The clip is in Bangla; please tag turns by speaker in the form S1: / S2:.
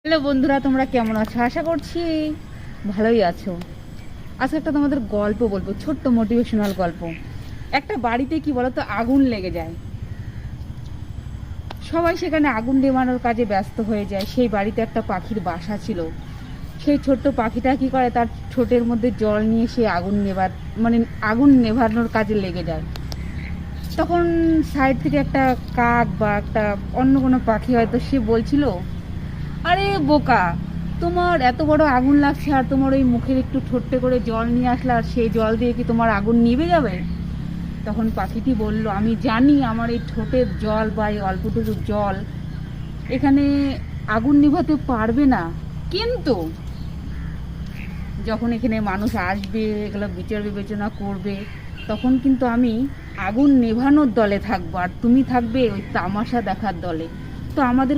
S1: হ্যালো বন্ধুরা, তোমরা কেমন আছো? আশা করছি ভালোই আছো। আজকে একটা তোমাদের গল্প বলবো, ছোট্ট মোটিভেশনাল গল্প। একটা বাড়িতে কি বলতো, আগুন লেগে যায়। সবাই সেখানে আগুন নেভানোর কাজে ব্যস্ত হয়ে যায়। সেই বাড়িতে একটা পাখির বাসা ছিল। সেই ছোট্ট পাখিটা কি করে, তার ঠোঁটের মধ্যে জল নিয়ে সে আগুন নেভানোর কাজে লেগে যায়। তখন সাইড থেকে একটা কাক বা একটা অন্য কোনো পাখি হয়তো সে বলছিল, আরে বোকা, তোমার এত বড় আগুন লাগছে আর তোমার ওই মুখের একটু ঠোঁটে করে জল নিয়ে আসলে আর সেই জল দিয়ে কি তোমার আগুন নিভে যাবে? তখন পাখিটি বলল, আমি জানি আমার এই ঠোঁটের জল বা এই অল্পটুকু জল এখানে আগুন নিভাতে পারবে না, কিন্তু যখন এখানে মানুষ আসবে, এগুলো বিচার বিবেচনা করবে, তখন কিন্তু আমি আগুন নেভানোর দলে থাকবো আর তুমি থাকবে ওই তামাশা দেখার দলে। তো আমাদের